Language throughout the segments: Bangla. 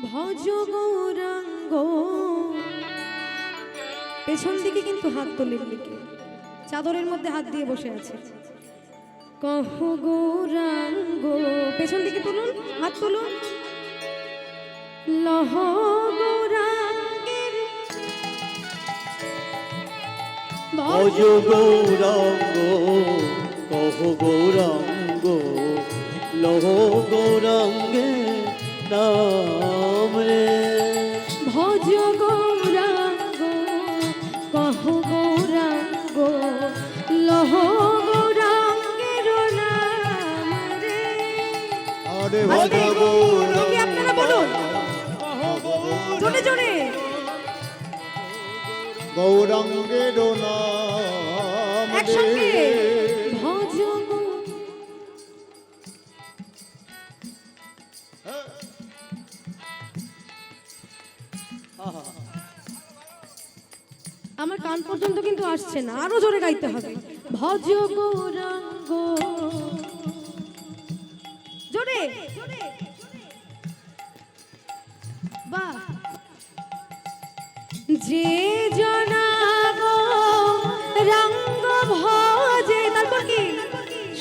ভজ গৌরাঙ্গ। পেছন দিকে কিন্তু হাত তোলেন দিকে, চাদরের মধ্যে হাত দিয়ে বসে আছে। কহ গৌরাঙ্গ, পেছন দিকে তুলুন, হাত তুলুন। লহ গৌরাঙ্গের ভজ গৌরাঙ্গ, কহ গৌরাঙ্গ, লহ গৌরাঙ্গে নাম রে। ভজ গৌরাঙ্গ, কহ গৌরাঙ্গ, লহ গৌরাঙ্গের নাম রে। আরে ভজ গৌরাঙ্গ, আপনারা বলুন জোরে জোরে। গৌরাঙ্গের নাম রে। একসঙ্গে ভজ আমার কান পর্যন্ত কিন্তু আসছে না, আরো জোরে গাইতে হবে। ভজ গৌরাঙ্গ, জোরে বাহ। যে জনাগ রঙ্গ ভজে, তারপর কি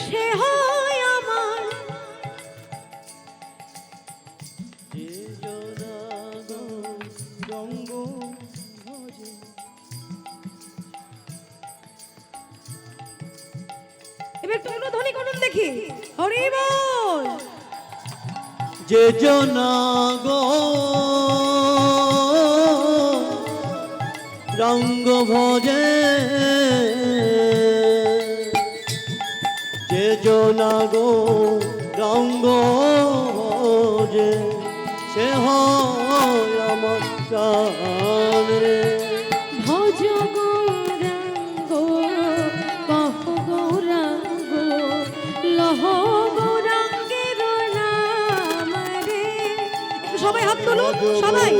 সে হয় আমার। যে জনাগ রঙ্গ ভজে। এবার একটু অনুধ্বনি করুন দেখি, হরি বল। যে জনাগ রঙ্গ ভজে, যে জনাগ রঙ্গ ভজে, সে হয় আমার প্রাণ রে। ভজ গৌরাঙ্গ, কহ গৌরাঙ্গ, লহ গৌরাঙ্গের নাম রে। সবাই হাত তুলুন, সবাই।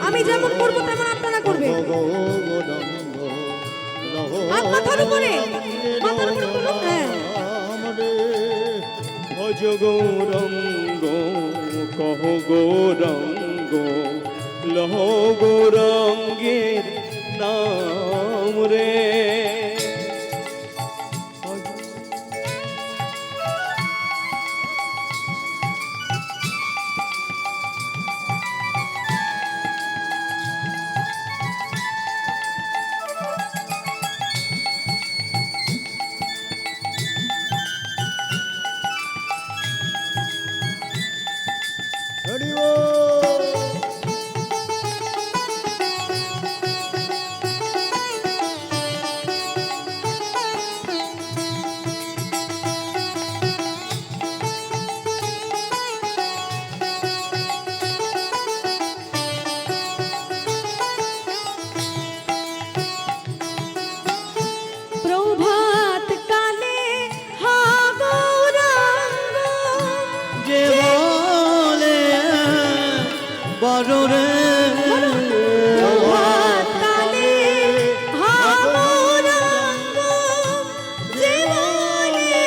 আমি যেমন করবো তেমন আপনারা করবেন। হাত মাথার উপরে, মাথার উপরে তুলুন। হ্যাঁ, ভজ গৌরাঙ্গ, কহ গৌরাঙ্গ, লহ গৌরাঙ্গের নাম রে। হরি বল। প্রভাত কালে হা গৌরাঙ্গ, যে বলে বড় রে। প্রভাত কালে হা গৌরাঙ্গ, যে বলে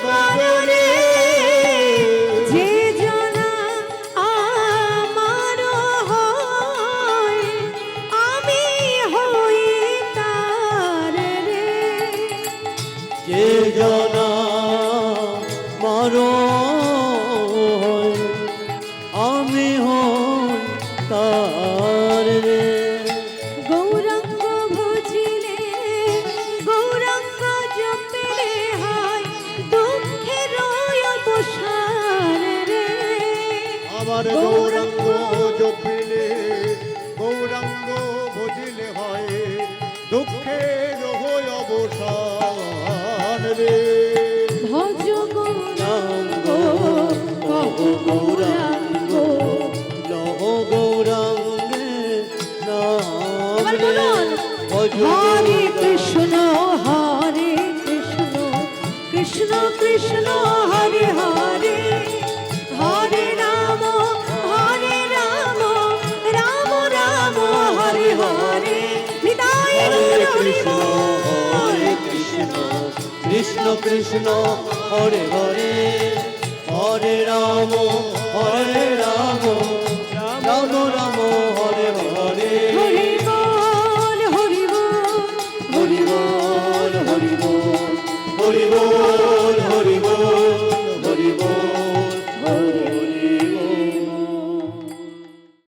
বড় রে। যে জনা আমার হয়, আমি হই তার রে। যে জনা মারো, আমি হই তার রে। গৌরাঙ্গ ভজিলে, গৌরাঙ্গ জপিলে হয় দুঃখের অবসান রে। আবার গৌরাঙ্গ জপিলে, গৌরাঙ্গ ভজিলে হয় দুঃখের হয় অবসান রে। ভজ গৌরাঙ্গ, কহ গৌরাঙ্গ। লহ গৌরাঙ্গে নাম এবার রে। বলুন, ভজ হরে গৌরাঙ্গ। কৃষ্ণ হরে কৃষ্ণ, কৃষ্ণ কৃষ্ণ হরে হরে, হরে রাম রাম রাম হরে হরে। নিতাই হরে গৌর হরি কৃষ্ণ, বল। হরে কৃষ্ণ, কৃষ্ণ কৃষ্ণ হরে হরে, হরে রাম